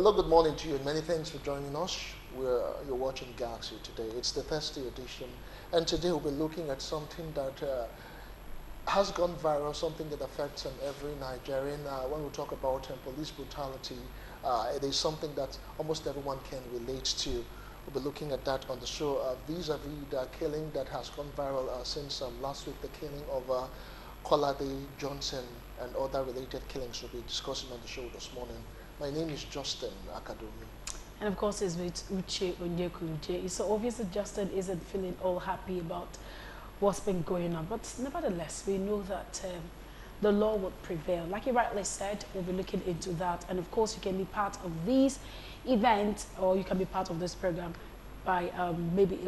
Hello, good morning to you, and many thanks for joining us. You're watching Galaxy today. It's the Thursday edition, and today we'll be looking at something that has gone viral, something that affects every Nigerian. When we talk about police brutality, it is something that almost everyone can relate to. We'll be looking at that on the show vis-a-vis the killing that has gone viral since last week, the killing of Kolade, Johnson, and other related killings we'll be discussing on the show this morning. My name is Justin Akadomi. And of course, it's with Uche Onyeku. So obviously, Justin isn't feeling all happy about what's been going on. But nevertheless, we know that the law would prevail. Like you rightly said, we'll be looking into that. And of course, you can be part of these events, or you can be part of this program by maybe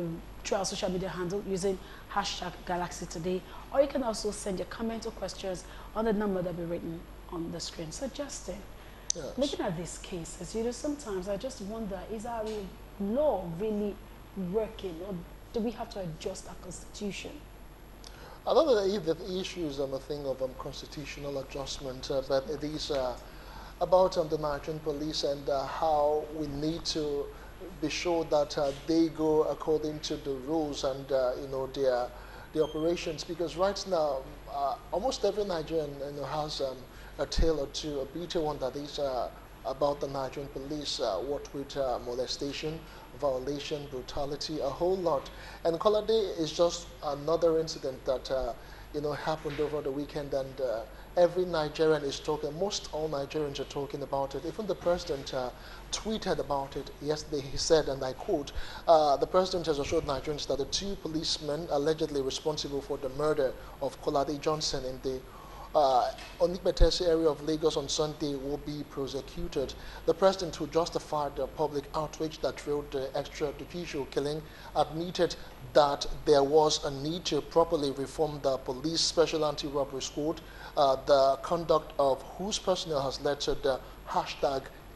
through our social media handle using #Galaxy Today. Or you can also send your comments or questions on the number that will be written on the screen. So Justin, yes. Looking at these cases, you know, sometimes I just wonder, is our law really working, or do we have to adjust our constitution? I don't know if the issue is a thing of constitutional adjustment, but it is about the Nigerian police and how we need to be sure that they go according to the rules and you know, their operations. Because right now, almost every Nigerian has a tale or two, a bitter one that is about the Nigerian police, what with molestation, violation, brutality, a whole lot. And Kolade is just another incident that happened over the weekend, and every Nigerian is talking, most all Nigerians are talking about it. Even the president tweeted about it yesterday. He said, and I quote, the president has assured Nigerians that the two policemen allegedly responsible for the murder of Kolade Johnson in the Onikbetesi area of Lagos on Sunday will be prosecuted. The president, who justified the public outrage that trailed the extra-judicial killing, admitted that there was a need to properly reform the police special anti-robbery squad, the conduct of whose personnel has led to the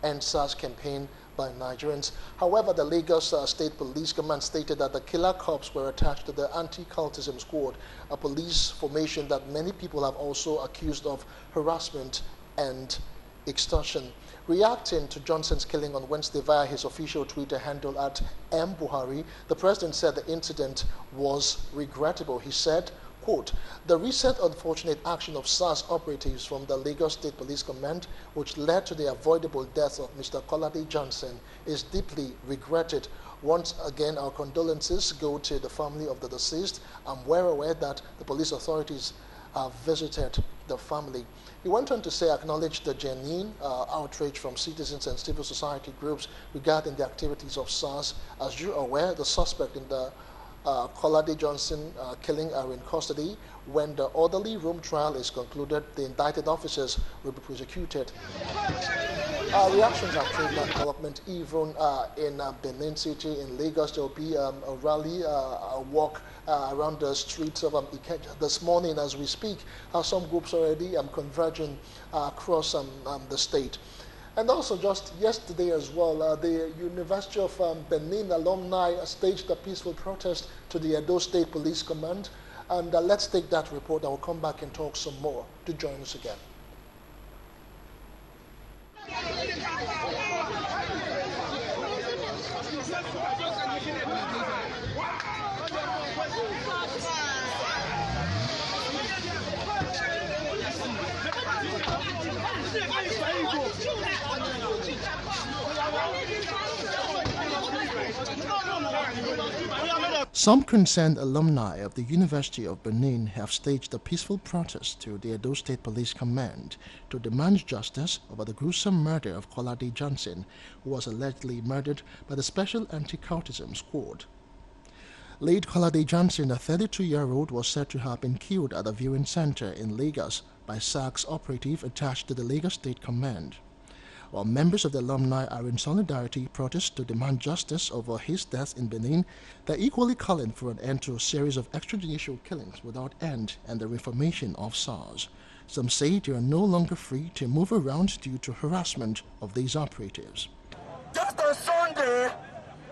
#EndSARS campaign by Nigerians. However, the Lagos State Police Command stated that the killer cops were attached to the Anti-Cultism squad, a police formation that many people have also accused of harassment and extortion. Reacting to Johnson's killing on Wednesday via his official Twitter handle at @MBuhari, the president said the incident was regrettable. He said, quote, "The recent unfortunate action of SARS operatives from the Lagos State Police Command, which led to the avoidable death of Mr. Kolade Johnson, is deeply regretted. Once again, our condolences go to the family of the deceased. I'm well aware that the police authorities have visited the family." He went on to say, acknowledge the genuine outrage from citizens and civil society groups regarding the activities of SARS. As you're aware, the suspect in the Kolade Johnson killing are in custody. When the orderly room trial is concluded, the indicted officers will be prosecuted. Reactions are trailed that development. Even in Benin City, in Lagos, there will be a rally, a walk around the streets of Ikeja this morning as we speak. Some groups already converging across the state. And also just yesterday as well, the University of Benin alumni staged a peaceful protest to the Edo State Police Command. And let's take that report. I will come back and talk some more. To join us again. Some concerned alumni of the University of Benin have staged a peaceful protest to the Edo State Police Command to demand justice over the gruesome murder of Kolade Johnson, who was allegedly murdered by the Special Anti-Cultism squad. Late Kolade Johnson, a 32-year-old, was said to have been killed at a viewing center in Lagos by SARS operative attached to the Lagos State Command. While members of the alumni are in solidarity protest to demand justice over his death in Benin, they're equally calling for an end to a series of extrajudicial killings without end and the reformation of SARS. Some say they are no longer free to move around due to harassment of these operatives. Just on Sunday,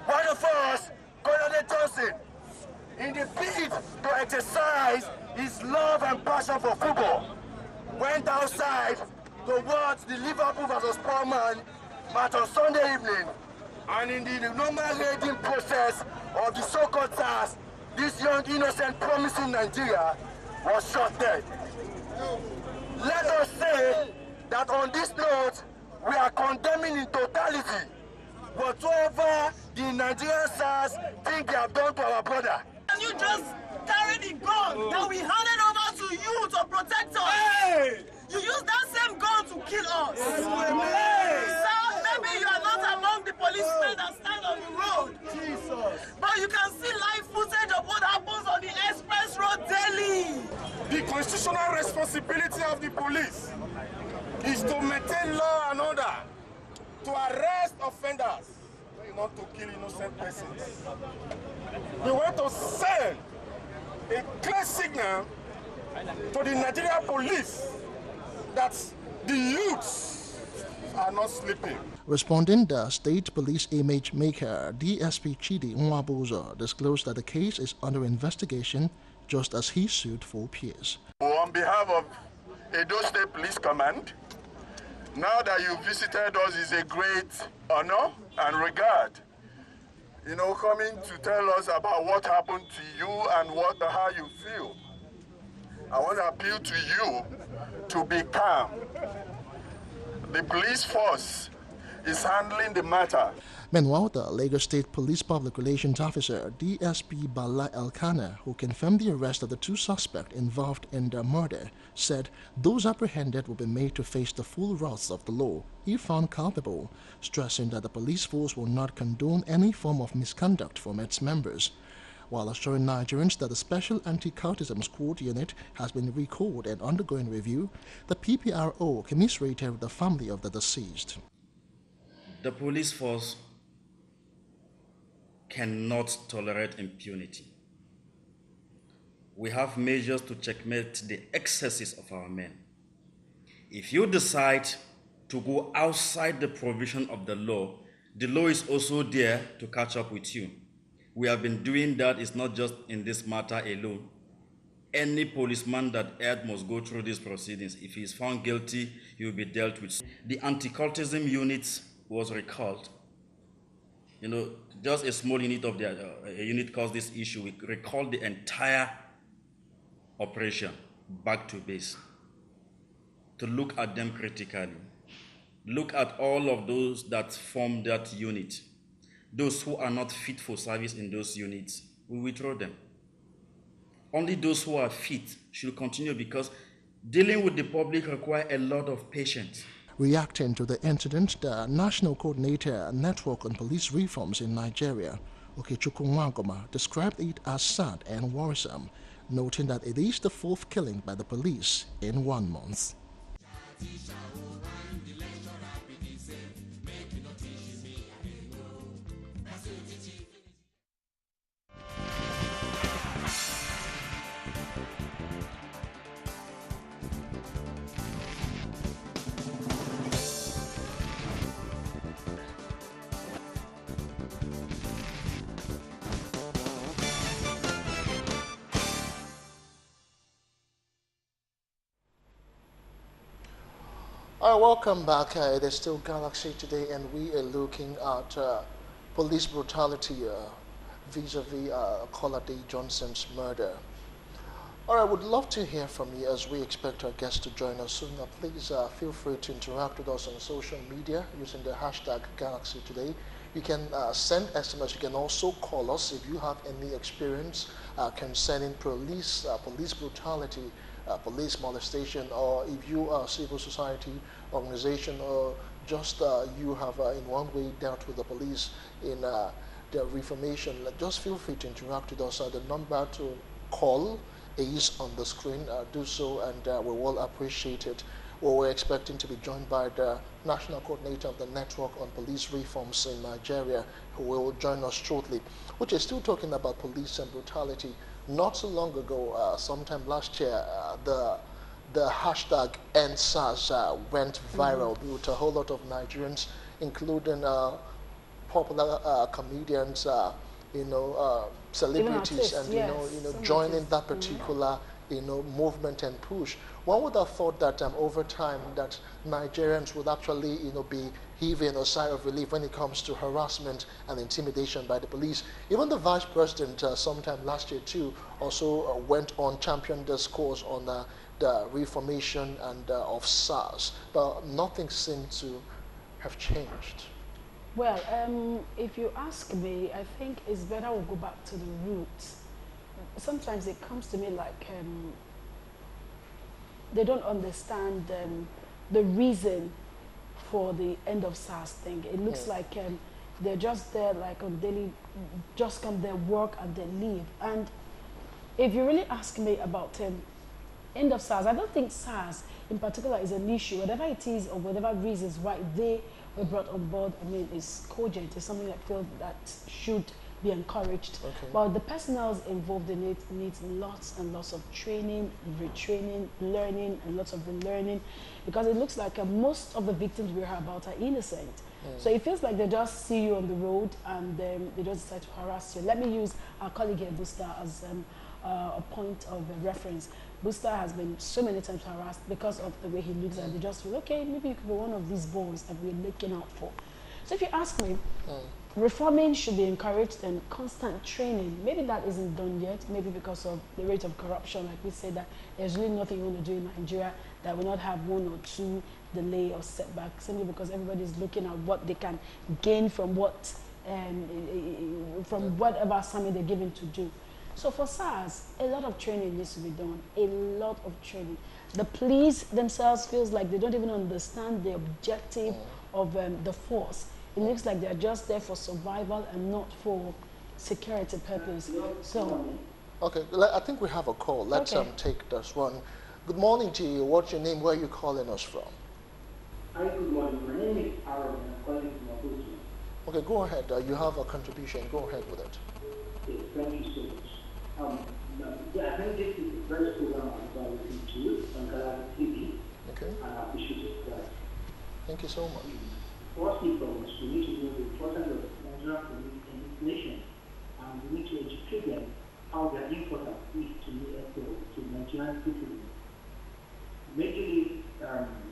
one of us, Kolade Johnson, in the bid to exercise his love and passion for football, went outside to watch the Liverpool versus Paul man But on Sunday evening, and in the normal raiding process of the so-called SARS, this young, innocent, promising Nigeria was shot dead. Let us say that on this note, we are condemning in totality whatsoever the Nigerian SARS think they have done to our brother. And you just carry the gun that we handed over to you to protect us. Hey! You use that same gun to kill us. Hey! So maybe you are not among the policemen that stand on the road. Jesus! But you can see live footage of what happens on the express road daily. The constitutional responsibility of the police is to maintain law and order, to arrest offenders, not to kill innocent persons. We want to send a clear signal to the Nigerian police that the youths are not sleeping. Responding, the state police image maker DSP Chidi Nwabuzo disclosed that the case is under investigation, just as he sued 4 peers. On behalf of Edo State Police Command, now that you visited us is a great honor and regard. You know, coming to tell us about what happened to you and how you feel. I want to appeal to you to be calm. The police force is handling the matter. Meanwhile, the Lagos State Police Public Relations Officer DSP Bala Elkanah, who confirmed the arrest of the 2 suspects involved in the murder, said those apprehended will be made to face the full wrath of the law if found culpable, stressing that the police force will not condone any form of misconduct from its members. While assuring Nigerians that the Special Anti-Cultism Squad unit has been recalled and undergoing review, the PPRO commiserated with the family of the deceased. The police force cannot tolerate impunity. We have measures to checkmate the excesses of our men. If you decide to go outside the provision of the law is also there to catch up with you. We have been doing that. It's not just in this matter alone. Any policeman that erred must go through these proceedings. If he is found guilty, he will be dealt with. The anti-cultism unit was recalled. You know, just a small unit of a unit caused this issue. We recalled the entire operation back to base to look at them critically. Look at all of those that form that unit. Those who are not fit for service in those units, we withdraw them. Only those who are fit should continue, because dealing with the public requires a lot of patience. Reacting to the incident, the National Coordinator Network on Police Reforms in Nigeria, Okechukwu Nwagoma, described it as sad and worrisome, noting that it is the 4th killing by the police in 1 month. Welcome back. It is still Galaxy today, and we are looking at police brutality vis-a-vis Kolade Johnson's murder. All right, would love to hear from you as we expect our guests to join us soon. Please feel free to interact with us on social media using the hashtag Galaxy Today. You can send SMS. You can also call us if you have any experience concerning police brutality, police molestation, or if you are a civil society organization, or just you have in one way dealt with the police in their reformation. Just feel free to interact with us. The number to call is on the screen. Do so, and we will appreciate it. Well, we're expecting to be joined by the National Coordinator of the Network on Police Reforms in Nigeria, who will join us shortly, which is still talking about police and brutality. Not so long ago, sometime last year, the hashtag EndSARS went viral with a whole lot of Nigerians, including popular comedians, celebrities, artists, and yes, joining that particular movement and push. One would have thought that over time that Nigerians would actually, be heaving a sigh of relief when it comes to harassment and intimidation by the police. Even the vice president sometime last year too also went on championed this cause on the reformation and of SARS, but nothing seemed to have changed. Well, if you ask me, I think it's better we'll go back to the roots. Sometimes it comes to me like they don't understand the reason for the end of SARS thing. It looks like they're just there like on daily, just come there, work and then leave. And if you really ask me about end of SARS, I don't think SARS in particular is an issue. Whatever it is or whatever reasons why they were brought on board, I mean, it's cogent. It's something I feel that should be encouraged. Okay. But the personnel involved in it needs lots and lots of training, retraining, learning, and lots of relearning, because it looks like most of the victims we hear about are innocent. So it feels like they just see you on the road and they just decide to harass you. Let me use our colleague here, Busta, as a point of reference. Busta has been so many times harassed because of the way he looks, and they just feel, okay, maybe you could be one of these boys that we're looking out for. So if you ask me, reforming should be encouraged and constant training. Maybe that isn't done yet, maybe because of the rate of corruption. Like we said, that there's really nothing you want to do in Nigeria that will not have one or two delay or setback, simply because everybody's looking at what they can gain from what, from whatever assignment they're given to do. So for SARS, a lot of training needs to be done, a lot of training. The police themselves feels like they don't even understand the objective of the force. It looks like they're just there for survival and not for security purpose. So, okay, I think we have a call. Let's take this one. Good morning to you. What's your name? Where are you calling us from? Hi, good morning. My name is Aaron. I'm calling from Abuja. Okay, go ahead. You have a contribution. Go ahead with it. Yes, thank you so much. I think this is the first program I'm going to do on Kolade TV. Okay. And I appreciate it. Thank you so much. Firstly, we need to know the importance of Nigerian police in this nation, and we need to educate them how their importance is to Nigerian people. Majorly,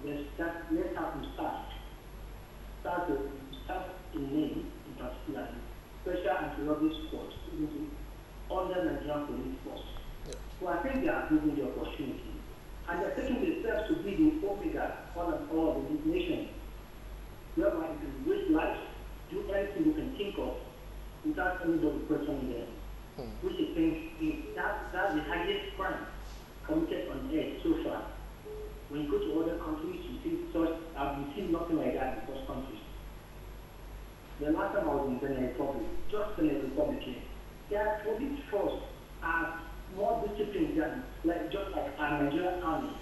let's have them start in name, in particular, special anti-robbery squad, under Nigerian police force. Yeah. So I think they are giving the opportunity, and they're taking the steps to be the omega all of this nation. Whereby you can waste life, do anything you can think of without anybody questioning them. Which I think that's the highest crime committed on earth so far. When you go to other countries, you see you see nothing like that in those countries. The last time I was in Benin Republic, just Benin Republic, their police force are more disciplined than just like our Nigerian army.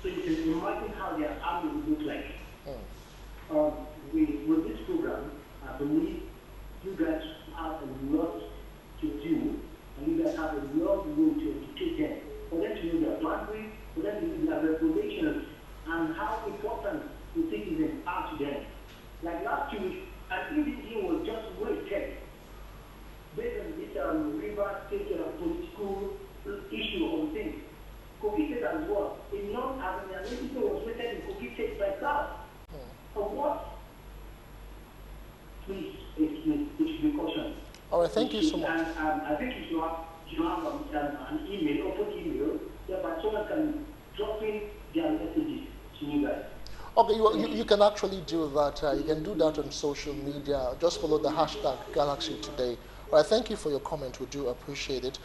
So you can imagine how their army would look like. With this program, I believe you guys have a lot to do, and you guys have a lot of room to educate them, for them to know their boundaries, for them to know their regulations, and how important the citizens are to them. Like last week, an individual was just wasted based on this River State political issue of things. Kogi State as well. A non-African was wasted in Kogi State by God. For what? Please, it should be cautioned. All right, thank you so much. And I think you should have an email, open email, whereby someone can drop in their messages to you guys. Okay, you can actually do that. You can do that on social media. Just follow the hashtag Galaxy Today. All right, thank you for your comment. We do appreciate it.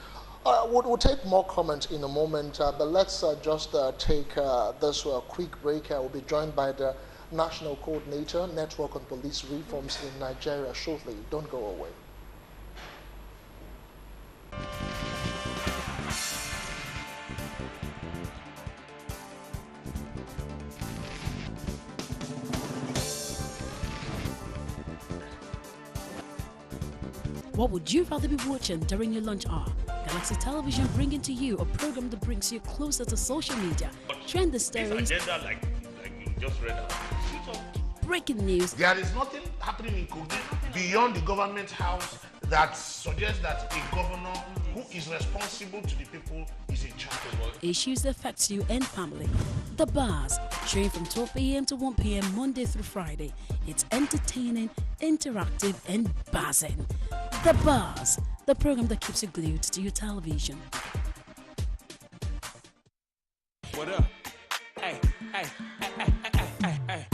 We'll take more comments in a moment, but let's just take this quick break. We'll be joined by the National Coordinator, Network on Police Reforms in Nigeria shortly. Don't go away. What would you rather be watching during your lunch hour? Galaxy Television bringing to you a program that brings you closer to social media, trend the stories, agenda like you just read out. breaking news. There is nothing happening in Kogi beyond the government house that suggests that a governor who is responsible to the people is in charge. Issues that affect you and family. The Bars, showing from 12 a.m. to 1 p.m. Monday through Friday. It's entertaining, interactive, and buzzing. The Bars, the program that keeps you glued to your television. What up? Hey, hey, hey, hey, hey, hey, hey.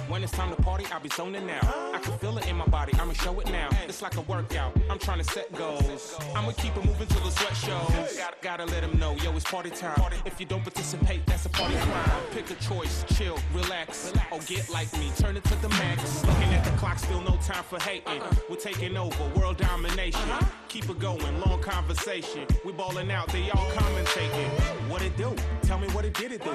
When it's time to party, I'll be zoning out. I can feel it in my body, I'ma show it now. It's like a workout, I'm trying to set goals. I'ma keep it moving till the sweat shows. Gotta let them know, yo, it's party time. If you don't participate, that's a party crime. Pick a choice, chill, relax, or get like me, turn it to the max. Looking at the clock, still no time for hating. We're taking over, world domination. Keep it going, long conversation. We balling out, they all commentating. What it do? Tell me what it did it do.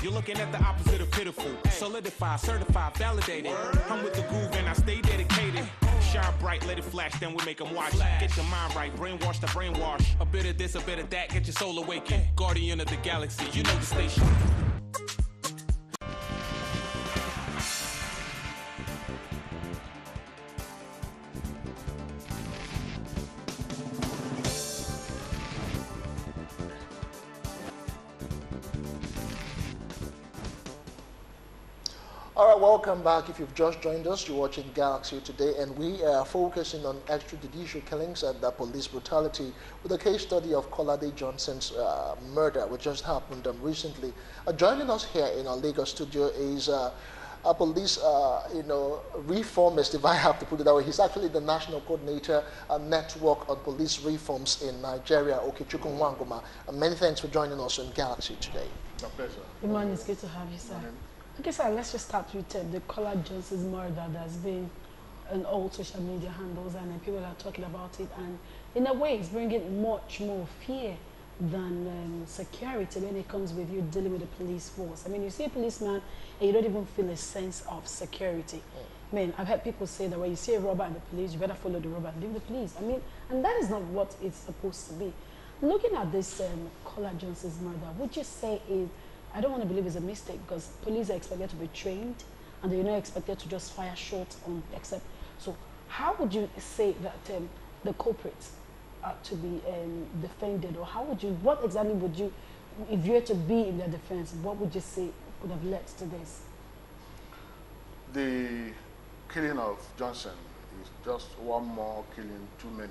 You're looking at the opposite of pitiful. Solidify, certified, validated. I'm with the groove and I stay dedicated. Shine bright, let it flash, then we make them watch. Get your mind right, brainwash the brainwash. A bit of this, a bit of that, get your soul awakened. Guardian of the galaxy, you know the station. All right, welcome back. If you've just joined us, you're watching Galaxy today, and we are focusing on extrajudicial killings and police brutality with a case study of Kolade Johnson's murder, which just happened recently. Joining us here in our Lagos studio is a police, reformist, if I have to put it that way. He's actually the national coordinator network on police reforms in Nigeria, Okechukwu Nwangoma. Many thanks for joining us on Galaxy today. My pleasure. Good morning, it's good to have you, sir. Okay, sir, let's just start with the Kolad Johnson's murder that's been on all social media handles, and people are talking about it, and in a way it's bringing much more fear than security when it comes with you dealing with the police force. I mean, you see a policeman and you don't even feel a sense of security. I mean, I've heard people say that when you see a robber and the police, you better follow the robber and leave the police. I mean, and that is not what it's supposed to be. Looking at this Kolad Johnson's murder, would you say I don't want to believe it's a mistake, because police are expected to be trained and they're not expected to just fire shots on except. So how would you say that the culprits are to be defended, or what exactly would you, if you were to be in their defense, what would you say would have led to this? The killing of Johnson is just one more killing too many.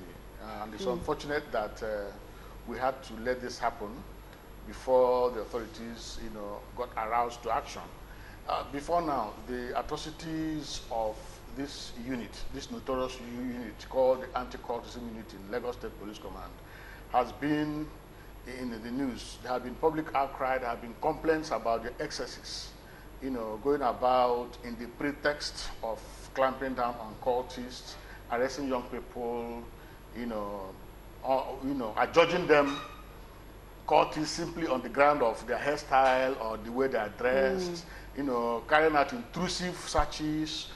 And it's unfortunate that we had to let this happen before the authorities, got aroused to action. Before now, the atrocities of this unit, this notorious unit called the Anti-Cultism unit in Lagos State Police Command, has been in the news. There have been public outcry, there have been complaints about the excesses, going about in the pretext of clamping down on cultists, arresting young people, adjudging them cultists simply on the ground of their hairstyle or the way they are dressed, carrying out intrusive searches,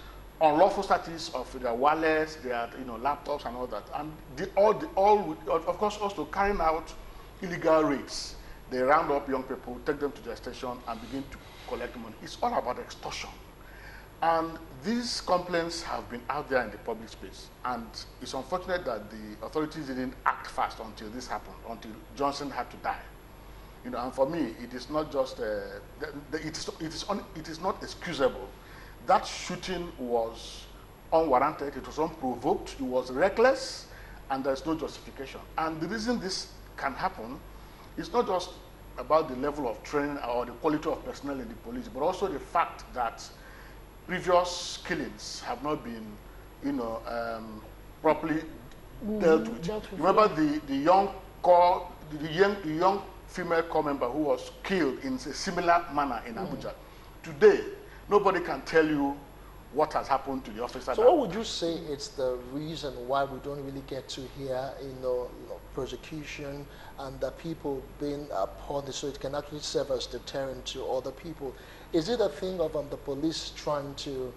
unlawful searches of their wallets, their laptops and all that. And of course also carrying out illegal raids. They round up young people, take them to their station and begin to collect money. It's all about extortion. And these complaints have been out there in the public space. And it's unfortunate that the authorities didn't act fast until this happened, until Johnson had to die. And for me, it is not just, it is not excusable. That shooting was unwarranted, it was unprovoked, it was reckless, and there's no justification. And the reason this can happen is not just about the level of training or the quality of personnel in the police, but also the fact that previous killings have not been, properly dealt with. Remember the young female corps member who was killed in a similar manner in Abuja. Today, nobody can tell you what has happened to the officer. So what would you say is the reason why we don't really get to hear, prosecution and the people being punished, so it can actually serve as deterrent to other people? Is it a thing of the police trying to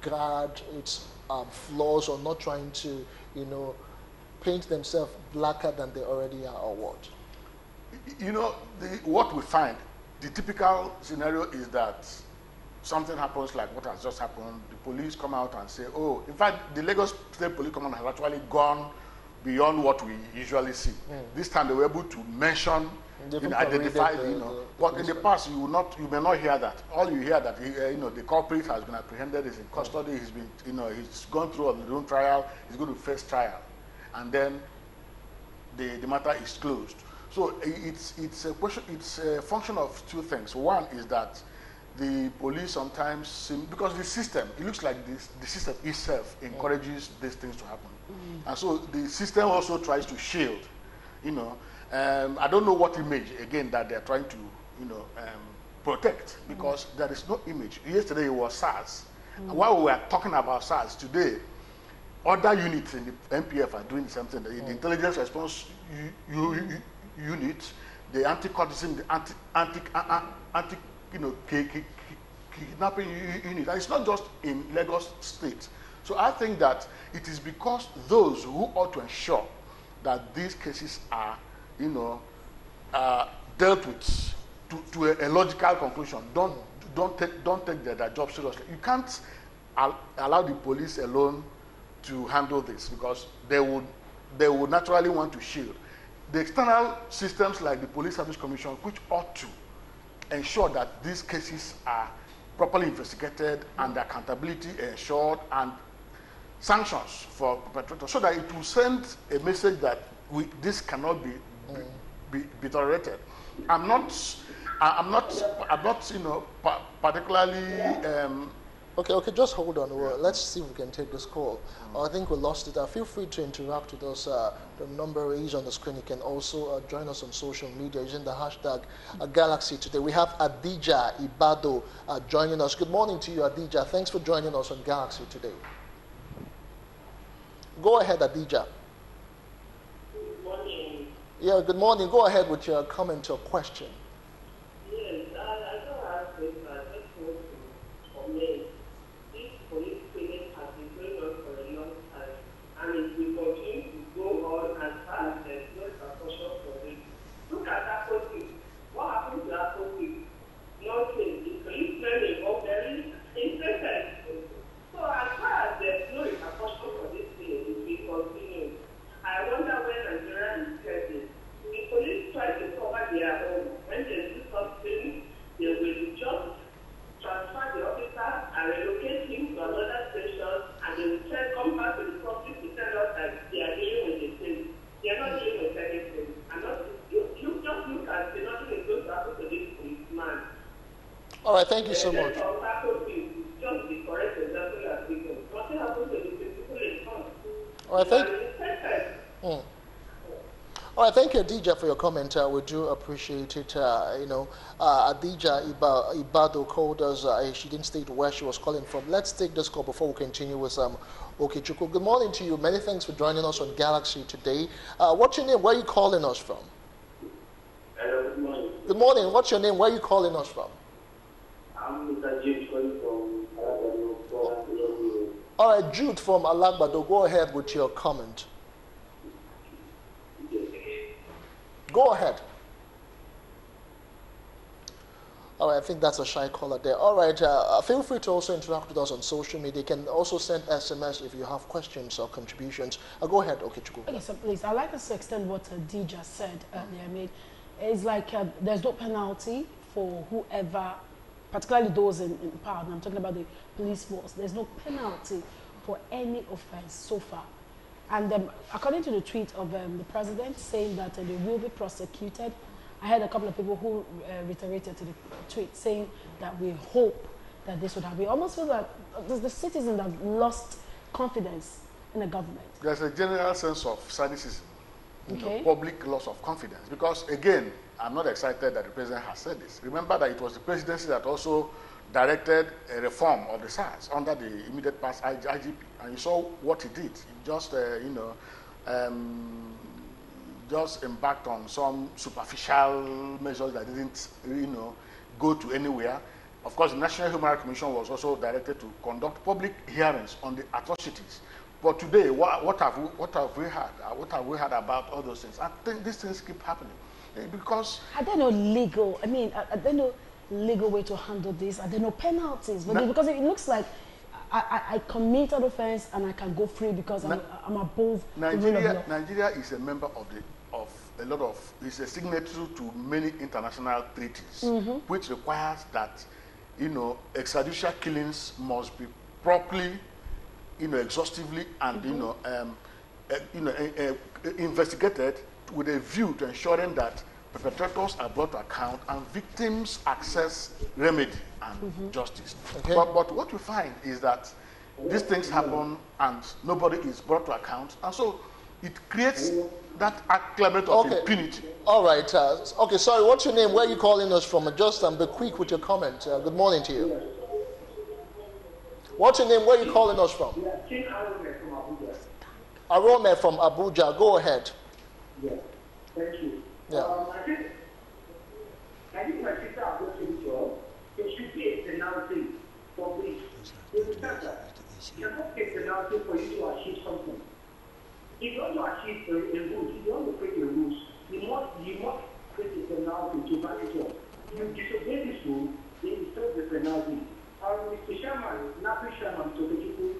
guard its flaws, or not trying to, paint themselves blacker than they already are, or what? What we find, the typical scenario is that something happens like what has just happened. The police come out and say, oh, in fact, the Lagos State Police Command has actually gone beyond what we usually see. This time they were able to mention, identify, but in the past you may not hear that. All you hear that the culprit has been apprehended, is in custody, he's been, he's gone through a room trial, he's going to face trial, and then the matter is closed. So it's a question. It's a function of two things. One is that the police sometimes seem, because the system, it looks like the system itself encourages these things to happen, and so the system also tries to shield. I don't know what image again that they're trying to protect, because there is no image. Yesterday it was SARS, and while we were talking about SARS today, other units in the MPF are doing the same thing. The intelligence response unit, the anti-cultism, the kidnapping unit. And it's not just in Lagos State. So I think that it is because those who ought to ensure that these cases are, dealt with to a logical conclusion. Don't take their job seriously. You can't allow the police alone to handle this, because they would naturally want to shield. The external systems like the Police Service Commission, which ought to ensure that these cases are properly investigated and accountability ensured and sanctions for perpetrators, so that it will send a message that this cannot be tolerated. I'm not particularly. Okay, just hold on. Well, let's see if we can take this call. I think we lost it. Feel free to interact with us. The number is on the screen. You can also join us on social media using the hashtag Galaxy Today. We have Adija Ibado joining us. Good morning to you, Adija. Thanks for joining us on Galaxy Today. Go ahead, Adija. Good morning. Yeah, good morning. Go ahead with your comment or question. Yes, I don't ask this, but I just want to comment. This police training has been going on for a long time, and it will continue to go on as far as there's no precaution for it. Look at that police. What happened to that police? Nothing. The police training was very interesting. So as far as there's no precaution for this thing, it will continue. I wonder when Nigeria is getting. The police try to cover their own. When they do something, they will just transfer the officer and relocate him to another station, and they will come back to the public to tell us that they are dealing with the thing. They are not dealing with anything. And you just look at the nothing is going to happen to this policeman. All right, thank you so much. Just the correct example you are given. Nothing happens to the people in front. All right, thank you. All right, thank you, Adija, for your comment. We do appreciate it. Adija Ibado called us. She didn't state where she was calling from. Let's take this call before we continue with Okechukwu. Good morning to you. Many thanks for joining us on Galaxy Today. What's your name? Where are you calling us from? Hello, good morning. Good morning. What's your name? Where are you calling us from? I'm Mr. James calling from Alagbado. All right, Jude from Alagbado. Go ahead with your comment. Go ahead. All right, I think that's a shy caller there. All right, feel free to also interact with us on social media. You can also send SMS if you have questions or contributions. Go ahead, Okechukwu. Okay, so please, I'd like us to extend what Adija said earlier. I mean, it's like there's no penalty for whoever, particularly those in power. And I'm talking about the police force. There's no penalty for any offense so far. And according to the tweet of the president saying that they will be prosecuted, I had a couple of people who reiterated to the tweet saying that we hope that this would happen. We almost feel like the citizens have lost confidence in the government. There's a general sense of cynicism, Okay. Public loss of confidence. Because again, I'm not excited that the president has said this. Remember that it was the presidency that also directed a reform of the SARS under the immediate past IGP, and you saw what he did. He just, just embarked on some superficial measures that didn't, go to anywhere. Of course, the National Human Rights Commission was also directed to conduct public hearings on the atrocities. But today, what have we had? What have we heard about all those things? I think these things keep happening because Are there no legal? I mean, are there no legal way to handle this? Are there no penalties? Because it looks like I commit an offense and I can go free because I'm above the rule of law. Nigeria is a member of a lot of, is a signatory to many international treaties, which requires that, extrajudicial killings must be properly, exhaustively and, investigated with a view to ensuring that perpetrators are brought to account and victims access remedy and justice. Okay. But what we find is that these things happen and nobody is brought to account, and so it creates that climate of impunity. All right. Okay, sorry, what's your name? Where are you calling us from? Just be quick with your comment. Good morning to you. What's your name? Where are you calling us from? Arome from Abuja. Go ahead. Yeah, thank you. Yeah. I think my sister has got to the job. There should be a penalty for this. You understand that? You cannot take penalty for you to achieve something. If you want to achieve a rule, if you want to create a rules, you must create a penalty to back it up. You disobey this rule, then you stop the penalty. Mr. Sherman, Napi Sherman, to the people,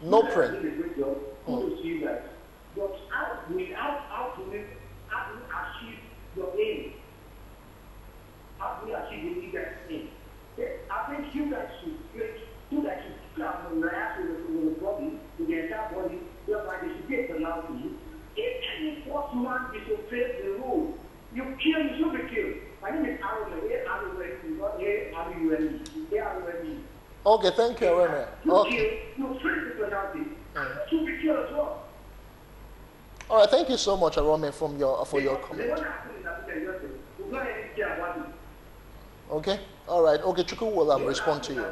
no print. Did a great job. Kudos to you guys. But how to achieve your aim? How do we achieve your aim? I think you guys should clap on the ass with the body, with the entire body, whereby they should get penalty. If any sportsman disobeys the rule, you should be killed. My name is Arune, A-R-U-N-E, not A-R-U-N-E, A-R-U-N-E. Okay, thank you, Arune. You treat the penalty, and you should be killed as well. All right, thank you so much, Arome, for your comment. Okay, all right. Okay, Chuku will respond to you.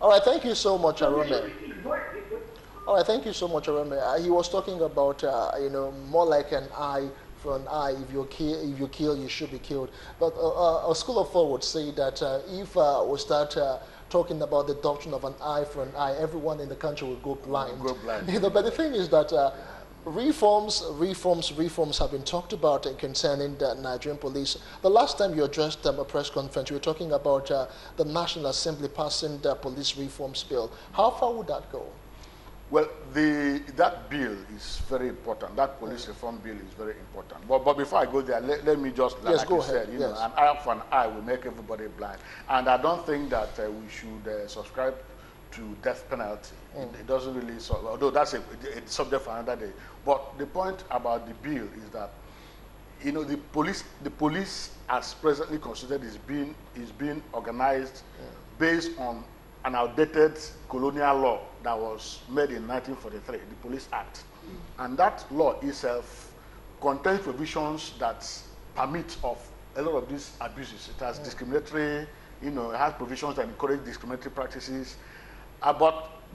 All right, thank you so much, Arome. All right, thank you so much, Arome. He was talking about, more like an eye for an eye. If you kill, you should be killed. But a school of thought would say that if we start talking about the doctrine of an eye for an eye, everyone in the country will go blind. But the thing is that reforms have been talked about concerning the Nigerian police. The last time you addressed a press conference, you were talking about the National Assembly passing the police reforms bill. How far would that go? Well, that bill is very important. That police reform bill is very important. But before I go there, let me just, like you said, an eye for an eye will make everybody blind. And I don't think that we should subscribe to death penalty. It doesn't really, although that's a subject for another day. But the point about the bill is that, the police as presently considered is being organized based on an outdated colonial law that was made in 1943, the Police Act. And that law itself contains provisions that permit of a lot of these abuses. It has discriminatory, it has provisions that encourage discriminatory practices.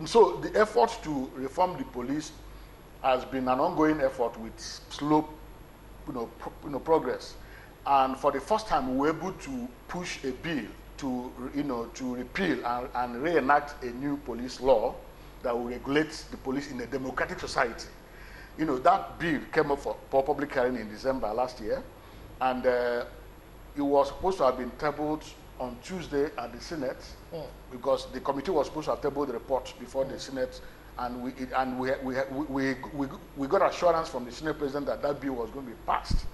So the effort to reform the police has been an ongoing effort with slow, progress. And for the first time, we were able to push a bill to repeal and reenact a new police law that will regulate the police in a democratic society. That bill came up for public hearing in December last year, and it was supposed to have been tabled on Tuesday at the Senate, because the committee was supposed to have tabled the report before the Senate, and we got assurance from the Senate President that that bill was going to be passed,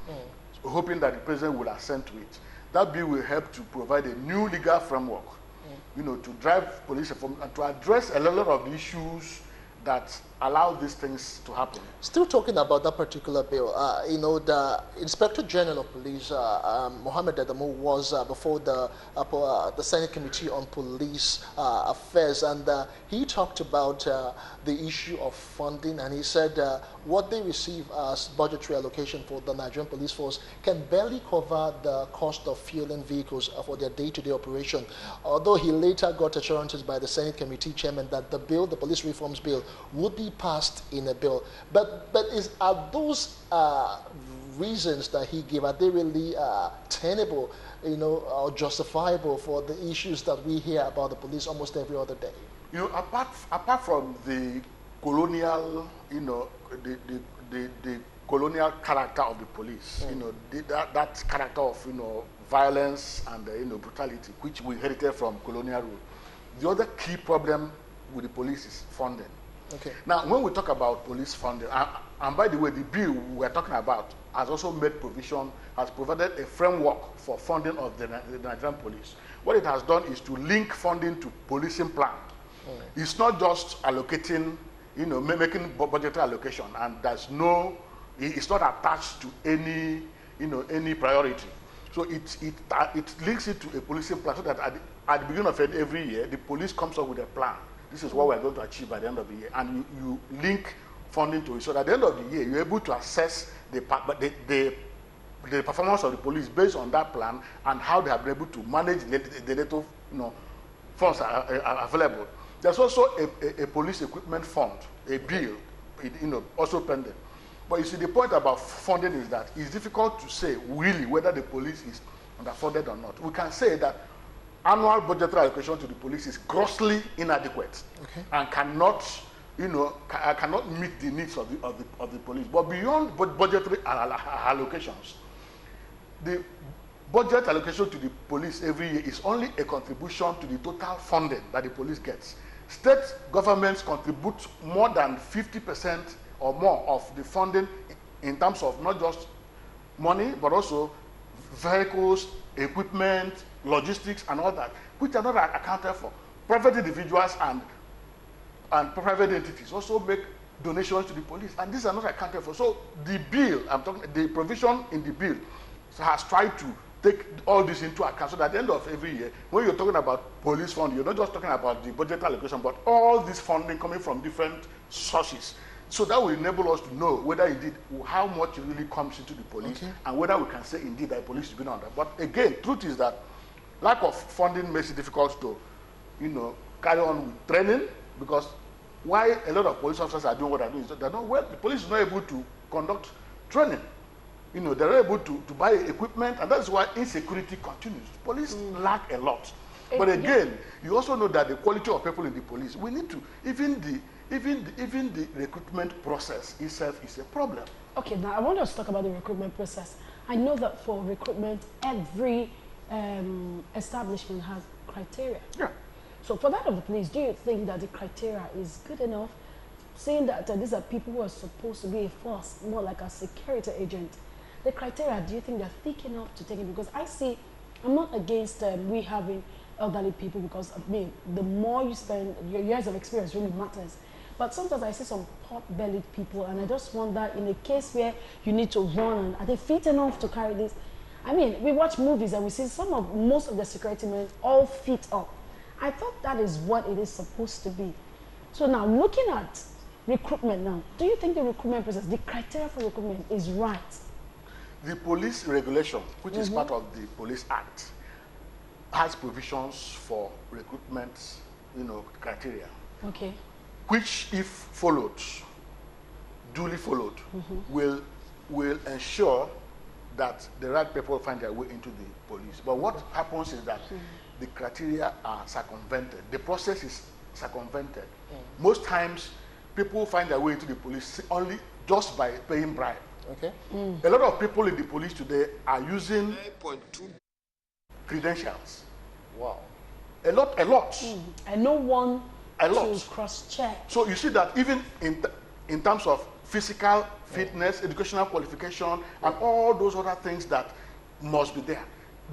hoping that the President would assent to it. That bill will help to provide a new legal framework, to drive police reform and to address a lot of the issues that allow these things to happen. Still talking about that particular bill, the Inspector General of Police, Mohammed Adamu, was before the Senate Committee on Police Affairs, and he talked about the issue of funding, and he said what they receive as budgetary allocation for the Nigerian police force can barely cover the cost of fueling vehicles for their day-to-day operation. Although he later got assurances by the Senate Committee chairman that the police reforms bill, would be passed in a bill. But are those reasons that he gave, are they really tenable, or justifiable for the issues that we hear about the police almost every other day? Apart from the colonial, the colonial character of the police, that character of, violence and brutality, which we inherited from colonial rule. The other key problem with the police is funding. Okay. Now, when we talk about police funding, and by the way, the bill we're talking about has also made provision, has provided a framework for funding of the Nigerian police. What it has done is to link funding to policing plan. It's not just allocating, making budgetary allocation, and there's no, it's not attached to any, any priority. So it links it to a policing plan, so that at the beginning of every year, the police comes up with a plan. This is what we're going to achieve by the end of the year, and you link funding to it. So at the end of the year, you're able to assess the performance of the police based on that plan and how they have been able to manage the little funds are available. There's also a police equipment fund, a bill, also pending. But you see, the point about funding is that it's difficult to say really whether the police is underfunded or not. We can say that annual budgetary allocation to the police is grossly inadequate, and cannot, cannot meet the needs of the police. But beyond budgetary allocations, the budget allocation to the police every year is only a contribution to the total funding that the police gets. State governments contribute more than 50% or more of the funding in terms of not just money, but also vehicles, equipment, logistics, and all that, which are not accounted for. Private individuals and private entities also make donations to the police, and these are not accounted for. So the bill, the provision in the bill has tried to take all this into account, so that at the end of every year, when you're talking about police fund, you're not just talking about the budget allocation, but all this funding coming from different sources. So that will enable us to know whether indeed how much really comes into the police, and whether we can say indeed that the police is being under. But again, truth is that lack of funding makes it difficult to, carry on with training, because why a lot of police officers are doing what they're doing is that the police is not able to conduct training. They're not able to buy equipment, and that's why insecurity continues. Police lack a lot. But again, you also know that the quality of people in the police, we need to, even the recruitment process itself is a problem. Okay, now I want us to talk about the recruitment process. I know that for recruitment, every establishment has criteria. Yeah. So for that of the police, do you think that the criteria is good enough, saying that these are people who are supposed to be a force, more like a security agent? The criteria, do you think they're thick enough to take it? Because I'm not against we having elderly people, because the more you spend, your years of experience really matters. But sometimes I see some pot-bellied people, and I just wonder, in a case where you need to run, are they fit enough to carry this? We watch movies and we see most of the security men all fit up. I thought that is what it is supposed to be. So now, looking at recruitment now, do you think the recruitment process, the criteria for recruitment is right? The police regulation, which is part of the Police Act, has provisions for recruitment, criteria. Okay. Which, if followed, duly followed, will ensure that the right people find their way into the police. But what happens is that the criteria are circumvented. The process is circumvented. Most times, people find their way into the police only just by paying bribe. Okay. A lot of people in the police today are using credentials. Wow. A lot. And no one to cross-check. So you see that even in terms of physical fitness, educational qualification, and all those other things that must be there,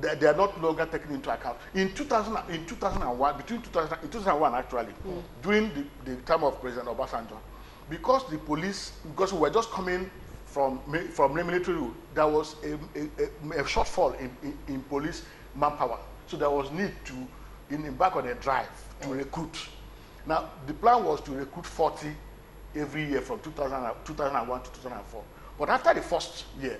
they are not longer taken into account. In 2001, in 2001 actually, during the time of President Obasanjo, because we were just coming from military rule, there was a shortfall in police manpower. So there was need to embark on a drive to recruit. Now, the plan was to recruit 40 every year from 2001 to 2004. But after the first year,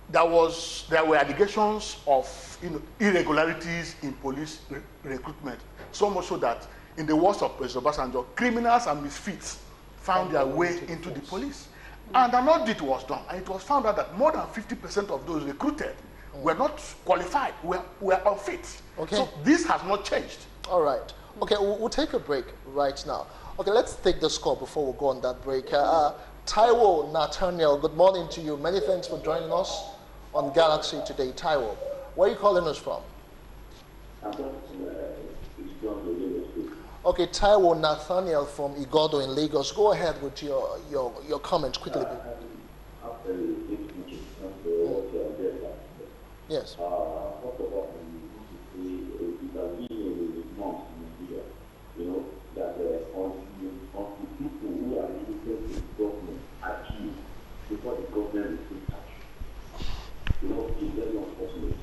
there were allegations of irregularities in police recruitment. So much so that, in the words of President Obasanjo, criminals and misfits found their way into the police. And an audit was done, and it was found out that more than 50% of those recruited were not qualified, were unfit. Okay. So this has not changed. All right. Okay, we'll take a break right now. Okay, let's take this call before we go on that break. Taiwo Nathaniel, good morning to you. Many thanks for joining us on Galaxy today. Taiwo, Where are you calling us from? Okay, Taiwo Nathaniel from Igodo in Lagos. Go ahead with your comment quickly. Yes. Before the government will take action. It's very unfortunate.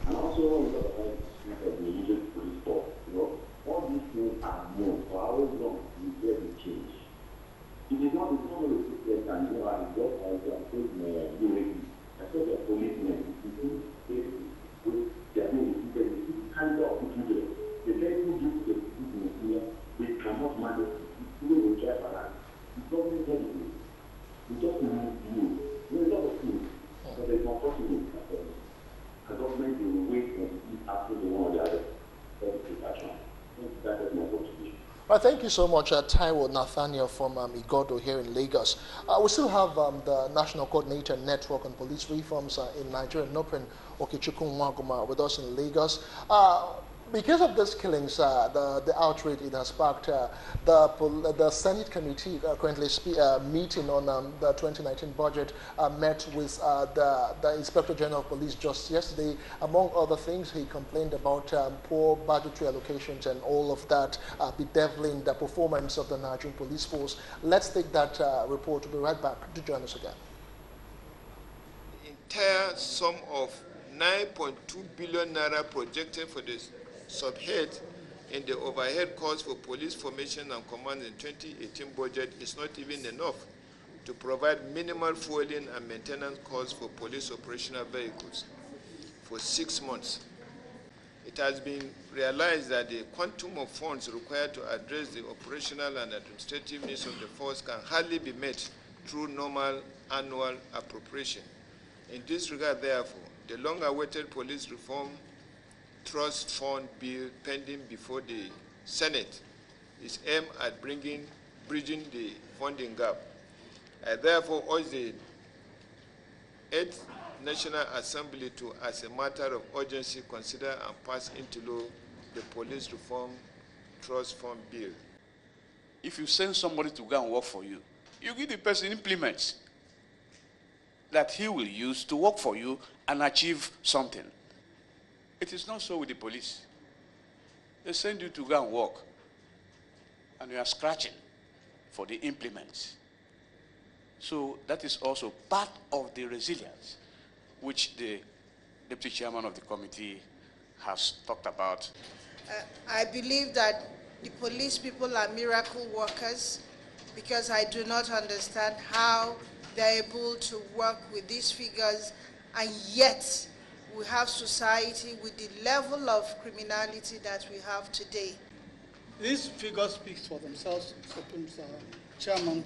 And also, when we talk about the religious police force, all these things are known. For how long we get the change? It is not the same way to take and I just have to take my UAE. I saw the policemen, with their name, they carry out the children. The guys who do the business here, they cannot manage it. They drive around. The government does it. We just need you. There are a lot of things. But it's unfortunate that the government will wait and see after the one or the other. Action. That is my contribution. Well, thank you so much, Taiwo Nathaniel from Igodo here in Lagos. We still have the National Coordinator Network on Police Reforms in Nigeria, Nopin Okechukwu Nwaguma, with us in Lagos. Because of these killings, the outrage it has sparked, the Senate committee currently meeting on the 2019 budget met with the Inspector General of Police just yesterday. Among other things, he complained about poor budgetary allocations and all of that bedeviling the performance of the Nigerian police force. Let's take that report. We'll be right back. Do join us again. The entire sum of 9.2 billion naira projected for this subhead in the overhead cost for police formation and command in 2018 budget is not even enough to provide minimal fueling and maintenance costs for police operational vehicles for 6 months. It has been realized that the quantum of funds required to address the operational and administrative needs of the force can hardly be met through normal annual appropriation. In this regard, therefore, the long-awaited police reform trust fund bill pending before the Senate is aimed at bridging the funding gap. I therefore urge the 8th National Assembly to, as a matter of urgency, consider and pass into law the police reform trust fund bill. If you send somebody to go and work for you, you give the person implements that he will use to work for you and achieve something. It is not so with the police. They send you to go and work, and you are scratching for the implements. So that is also part of the resilience which the Deputy Chairman of the committee has talked about. I believe that the police people are miracle workers, because I do not understand how they're able to work with these figures, and yet we have society with the level of criminality that we have today. These figures speak for themselves, Chairman,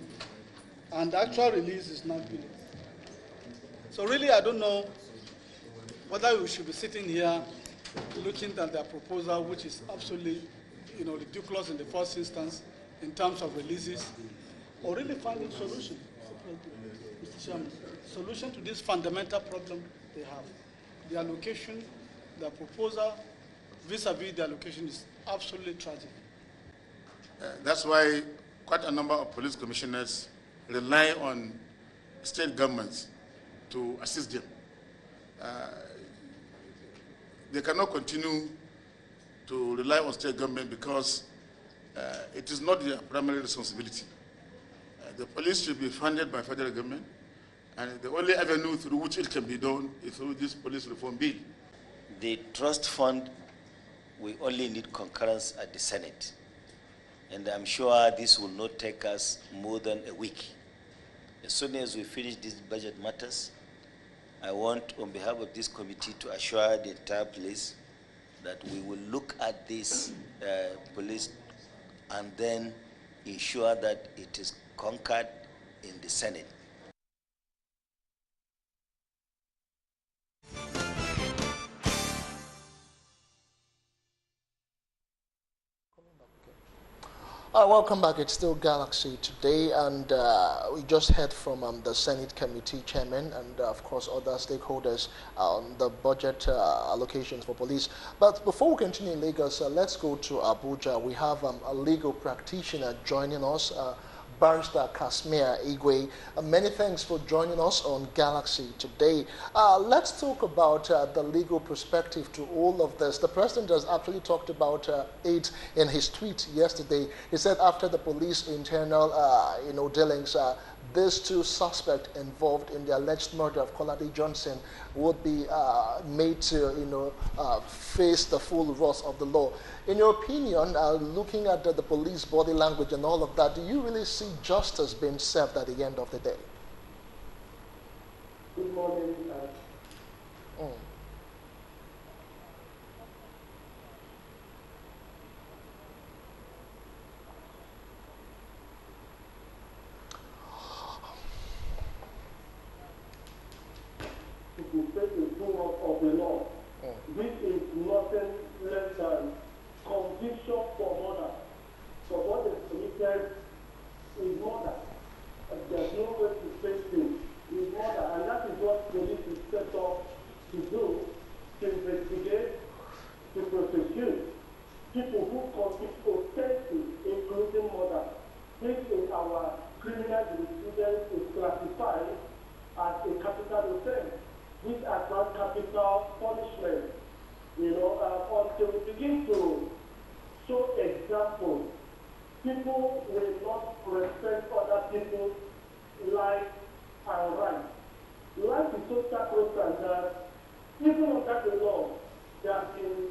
and the actual release is not good. So really, I don't know whether we should be sitting here looking at their proposal, which is absolutely, ridiculous in the first instance in terms of releases, or really finding solution, Mr. Chairman, solution to this fundamental problem they have. The allocation, the proposal, vis-a-vis the allocation is absolutely tragic. That's why quite a number of police commissioners rely on state governments to assist them. They cannot continue to rely on state government because it is not their primary responsibility. The police should be funded by federal government, and the only avenue through which it can be done is through this police reform bill. The trust fund, we only need concurrence at the Senate. And I'm sure this will not take us more than a week. As soon as we finish these budget matters, I want, on behalf of this committee, to assure the entire police that we will look at this police and then ensure that it is conquered in the Senate. Welcome back. It's still Galaxy today, and we just heard from the Senate Committee Chairman and, of course, other stakeholders on the budget allocations for police. But before we continue in Lagos, let's go to Abuja. We have a legal practitioner joining us, Barrister Kasmia Igwe. Many thanks for joining us on Galaxy today. Let's talk about the legal perspective to all of this. The president has actually talked about it in his tweet yesterday. He said after the police internal dealings, these two suspects involved in the alleged murder of Kolade Johnson would be made to face the full wrath of the law. In your opinion, looking at the police body language and all of that, do you really see justice being served at the end of the day? Good morning. To face the full wrath of the law. This is nothing less than conviction for murder. For what is committed is murder. There's no way to face it. Is murder. And that is what police is set up to do, to investigate, to prosecute people who commit offenses, including murder. This in our criminal jurisprudence is classified as a capital offense. These are not capital punishment. Until we begin to show examples, people will not respect other people's life and rights. Life is so sacrosanct that even under the law, there has been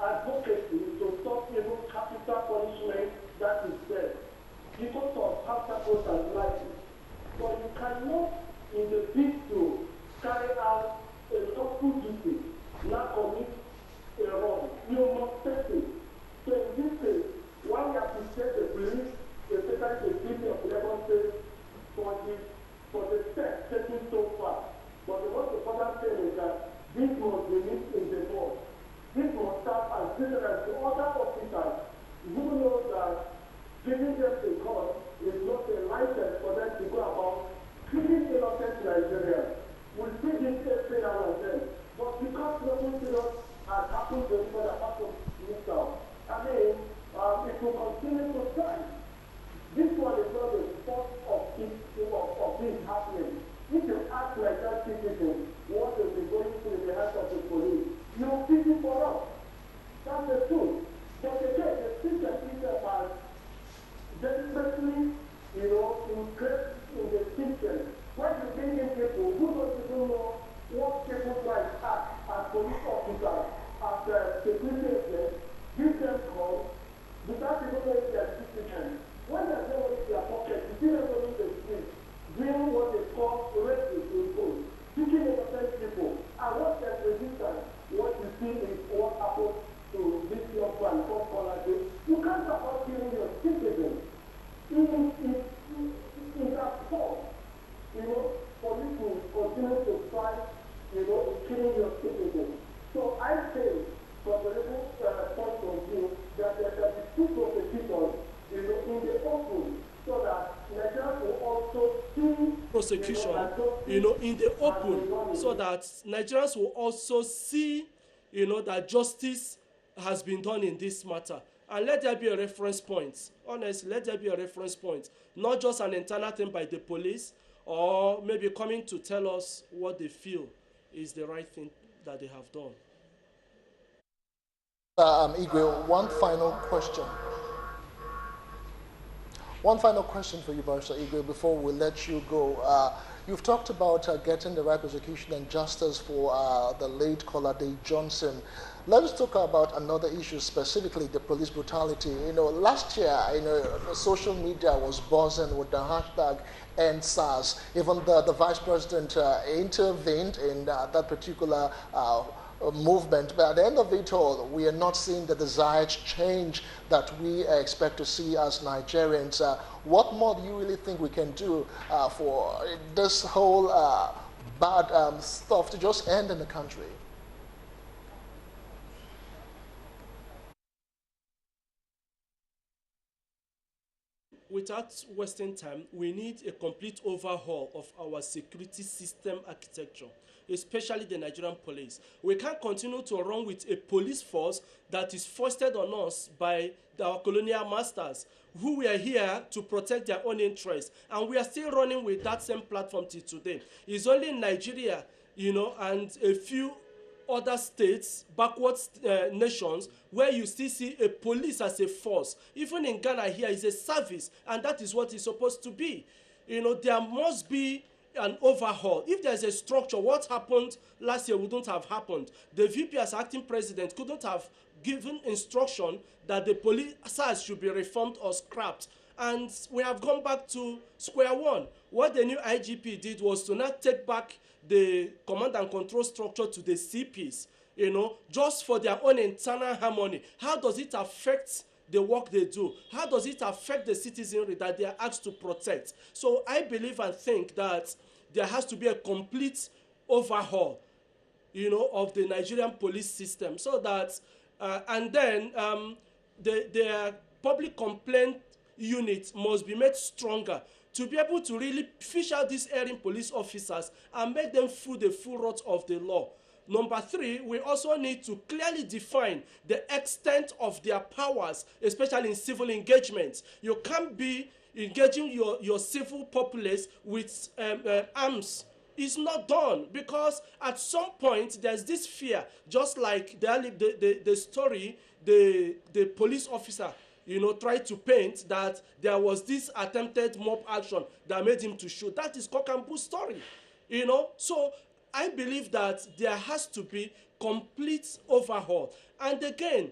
advocacy to stop even capital punishment that is death because of how sacrosanct life is. But you cannot, in the bid to carry out a lawful duty, not commit a wrong. You must take it. So in this case, one has to take the police, especially the city of Lagos State, for the steps taken so far. But the most important thing is that this must be mixed in the board. This must serve as different to other officers who know that giving them a call is not a license for them to go about killing innocent Nigerians. We see this every now and then. But because nothing serious has happened to people that happened in South, it will continue to stand. This one is not the fault of this happening. If you ask like that citizen what is going through in the hands of the police, you will pity for us. That's the truth. But again, the system has desperately, increased in the system. When you bring in people who don't even know what people's lives are as police officers, as security agents, give them calls without even knowing their citizens. When they're going in their pocket, you see them going in the street, doing what they call racism in code, picking innocent people. And what there's resistance, what you see is what happened to this young man called Kolade. You can't support killing your citizens. Even if that's false, for you to continue to fight, killing your citizens. So I say, from the legal point of view, that there shall be two prosecutions, in the open, so that Nigerians will also see prosecution, in the open, so that Nigerians will also see, that justice has been done in this matter. And let there be a reference point. Honestly, let there be a reference point. Not just an internal thing by the police, or maybe coming to tell us what they feel is the right thing that they have done. Igwe, one final question. One final question for you, Barrister Igwe, before we let you go. You've talked about getting the right prosecution and justice for the late Kolade Johnson. Let's talk about another issue, specifically the police brutality. Last year, social media was buzzing with the hashtag #EndSARS. Even the vice president intervened in that particular movement. But at the end of it all, we are not seeing the desired change that we expect to see as Nigerians. What more do you really think we can do for this whole bad stuff to just end in the country? without wasting time, we need a complete overhaul of our security system architecture, especially the Nigerian police. We can't continue to run with a police force that is foisted on us by our colonial masters, who were here to protect their own interests. And we are still running with that same platform till today. It's only in Nigeria, you know, and a few other states, backward nations, where you still see a police as a force. Even in Ghana here is a service, and that is what it's supposed to be. You know, there must be an overhaul. If there's a structure, what happened last year wouldn't have happened. The VP as acting president couldn't have given instruction that the police SARS should be reformed or scrapped. And we have gone back to square one. What the new IGP did was to not take back the command and control structure to the CPs, you know, just for their own internal harmony. How does it affect the work they do? How does it affect the citizenry that they are asked to protect? So I believe and think that there has to be a complete overhaul, you know, of the Nigerian police system, so that, and then the public complaint unit must be made stronger to be able to really fish out these erring police officers and make them feel the full wrath of the law. Number three, we also need to clearly define the extent of their powers, especially in civil engagements. You can't be engaging your civil populace with arms. It's not done, because at some point there's this fear, just like the story the police officer, you know, tried to paint, that there was this attempted mob action that made him to shoot. That is cock and bull story, you know. So I believe that there has to be complete overhaul. And again,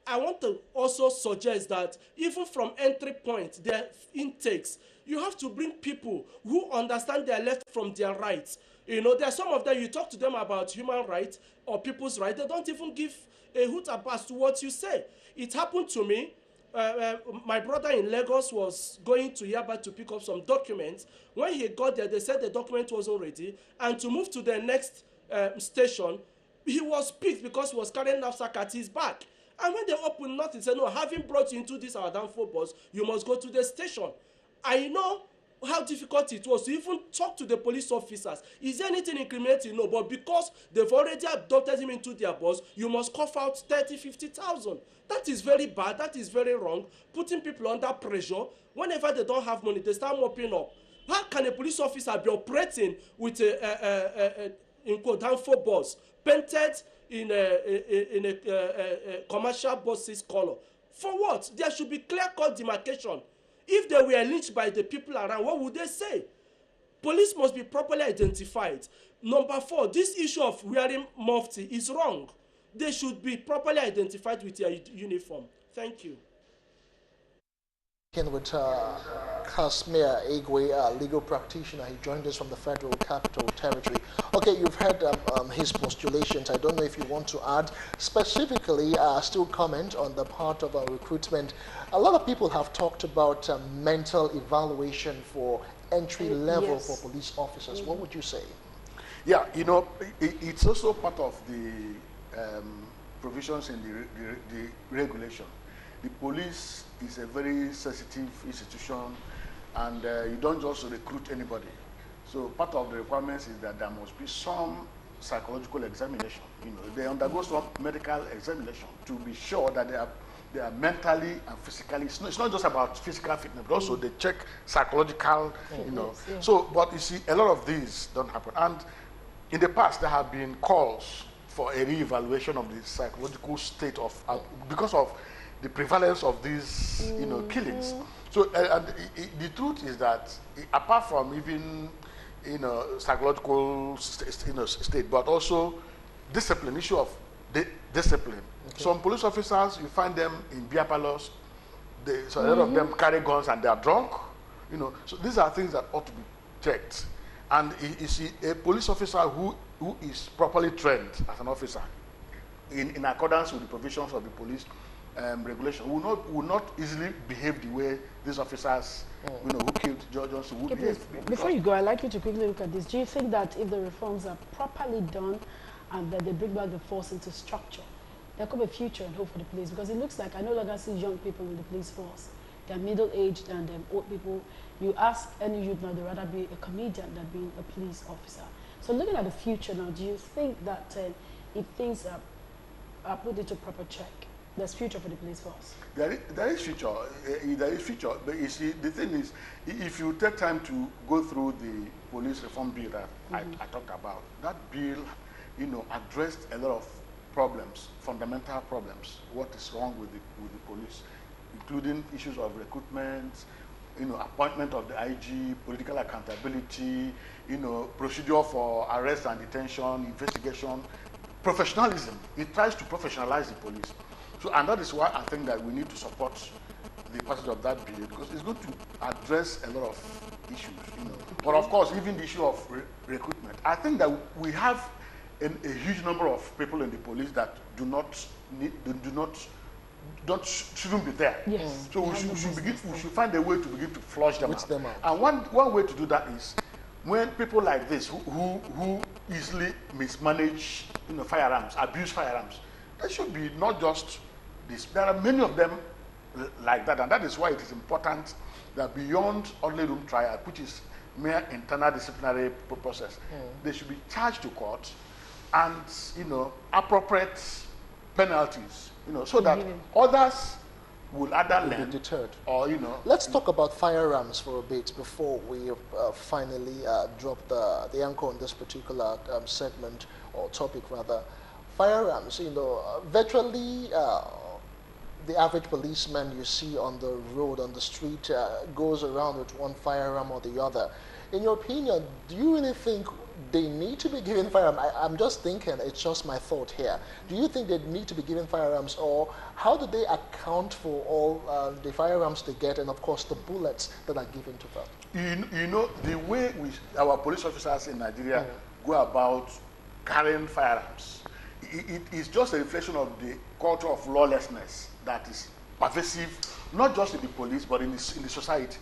I want to also suggest that even from entry point, their intakes, you have to bring people who understand their left from their right. You know, there are some of them, you talk to them about human rights or people's rights, they don't even give a hoot as to what you say. It happened to me. My brother in Lagos was going to Yaba to pick up some documents. When he got there, they said the document wasn't ready, and to move to the next station, he was picked because he was carrying knapsack at his back. And when they opened nothing, said, no, having brought you into this our downfall bus, you must go to the station. I know how difficult it was to even talk to the police officers. Is there anything incriminating? No, but because they've already adopted him into their bus, you must cough out 30, 50,000. That is very bad. That is very wrong. Putting people under pressure. Whenever they don't have money, they start mopping up. How can a police officer be operating with a downfall bus painted in a commercial buses color? For what? There should be clear-cut demarcation. If they were lynched by the people around, what would they say? Police must be properly identified. Number four, this issue of wearing mufti is wrong. They should be properly identified with their uniform. Thank you. With Kasmir Igwe, legal practitioner. He joined us from the Federal Capital Territory. Okay, you've heard his postulations. I don't know if you want to add specifically, still comment on the part of recruitment. A lot of people have talked about mental evaluation for entry level for police officers. What would you say? Yeah, you know, it's also part of the provisions in the regulation. The police is a very sensitive institution, and you don't just recruit anybody. So part of the requirements is that there must be some psychological examination. You know, they undergo some medical examination to be sure that they are mentally and physically. It's not just about physical fitness, but also they check psychological. You know, so but you see, a lot of these don't happen. And in the past, there have been calls for a re-evaluation of the psychological state of because of the prevalence of these, you know, killings. So, the truth is that apart from even, you know, psychological state, but also discipline, issue of discipline. Okay. Some police officers, you find them in beer parlors. So a lot of them carry guns and they are drunk. You know, so these are things that ought to be checked. And you see, a police officer who is properly trained as an officer, in accordance with the provisions of the police regulation, will not easily behave the way these officers, you know, who killed George Johnson would behave. Before you go, I'd like you to quickly look at this. Do you think that if the reforms are properly done and that they bring back the force into structure, there could be a future and hope for the police? Because it looks like I no longer see young people in the police force. They're middle-aged and old people. You ask any youth now, they'd rather be a comedian than being a police officer. So looking at the future now, do you think that if things are put into proper check, there's future for the police force? There is future. There is future. But you see, the thing is, if you take time to go through the police reform bill that I talked about, that bill, addressed a lot of problems, fundamental problems. What is wrong with the police, including issues of recruitment, appointment of the IG, political accountability, procedure for arrest and detention, investigation, professionalism. It tries to professionalize the police. So, and that is why I think that we need to support the passage of that bill, because it's going to address a lot of issues, But of course, even the issue of recruitment. I think that we have a huge number of people in the police that shouldn't be there. Yes. So we should find a way to begin to flush them out. And one way to do that is when people like this who easily mismanage firearms, abuse firearms, there should be not just this. There are many of them like that, and that is why it is important that beyond ordinary room trial, which is mere internal disciplinary process, they should be charged to court and appropriate penalties, so that others will either learn deterred. Or Let's talk about firearms for a bit before we finally drop the anchor on this particular segment or topic rather. Firearms, virtually the average policeman you see on the road, on the street, goes around with one firearm or the other. In your opinion, do you really think they need to be given firearms? I'm just thinking, it's just my thought here. Do you think they need to be given firearms, or how do they account for all the firearms they get and, of course, the bullets that are given to them? The way our police officers in Nigeria go about carrying firearms, it is just a reflection of the culture of lawlessness that is pervasive, not just in the police, but in the society.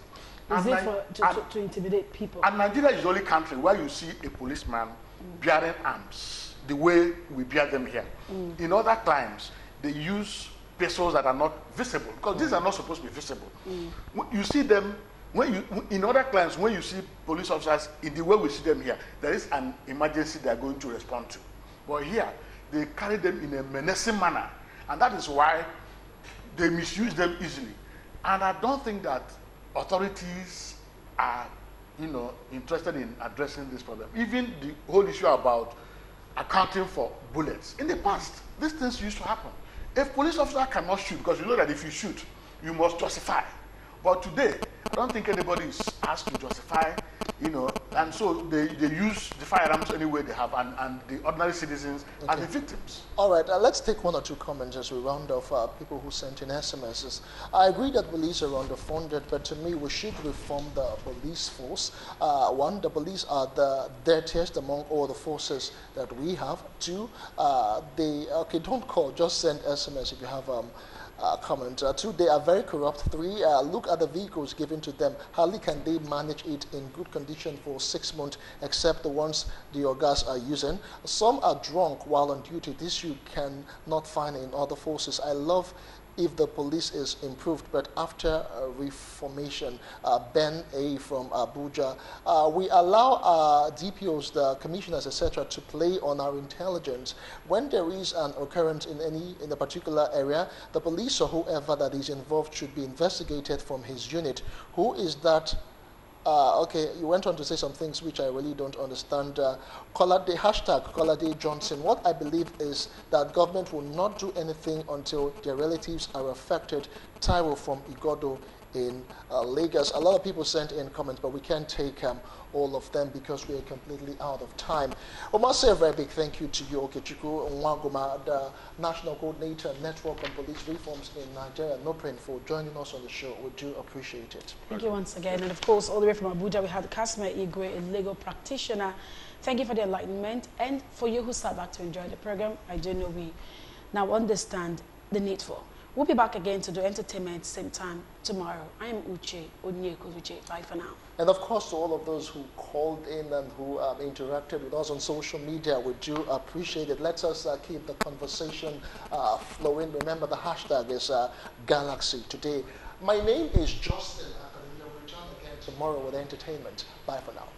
Is it to intimidate people? And Nigeria is the only country where you see a policeman bearing arms the way we bear them here. In other climes, they use pistols that are not visible, because these are not supposed to be visible. You see them, in other climes, when you see police officers in the way we see them here, there is an emergency they are going to respond to. But here, they carry them in a menacing manner, and that is why they misuse them easily. And I don't think that authorities are, interested in addressing this problem. Even the whole issue about accounting for bullets. In the past, these things used to happen. A police officer cannot shoot, because you know that if you shoot, you must justify. But today, I don't think anybody is asked to justify, and so they use the firearms any way they have, and the ordinary citizens are the victims. All right, let's take one or two comments as we round off people who sent in SMSs. I agree that police are underfunded, but to me, we should reform the police force. One, the police are the dirtiest among all the forces that we have. Two, don't call, just send SMS if you have comment. Two, they are very corrupt. Three, look at the vehicles given to them. Hardly can they manage it in good condition for 6 months, except the ones the orgas are using. Some are drunk while on duty. This you cannot find in other forces. I love if the police is improved, but after reformation, Ben A. from Abuja, we allow DPOs, the commissioners, etc., to play on our intelligence. When there is an occurrence in a particular area, the police or whoever that is involved should be investigated from his unit. Who is that? Okay, you went on to say some things which I really don't understand. Kolade, hashtag Kolade Johnson. What I believe is that government will not do anything until their relatives are affected. Taiwo from Igodo in Lagos. A lot of people sent in comments, but we can't take all of them because we are completely out of time. I must say a very big thank you to you, Okechukwu Nwaguma, the National Coordinator Network on Police Reforms in Nigeria, NOPRIN, for joining us on the show. We do appreciate it. Thank you once again. And of course, all the way from Abuja, we had Kasme Igwe, a legal practitioner. Thank you for the enlightenment. And for you who sat back to enjoy the program, I do know we now understand the need for. We'll be back again to do entertainment same time tomorrow. I am Uche Onyeko. Bye for now. And of course, to all of those who called in and who interacted with us on social media, we do appreciate it. Let us keep the conversation flowing. Remember, the hashtag is Galaxy. Today, My name is Justin. We'll return again tomorrow with entertainment. Bye for now.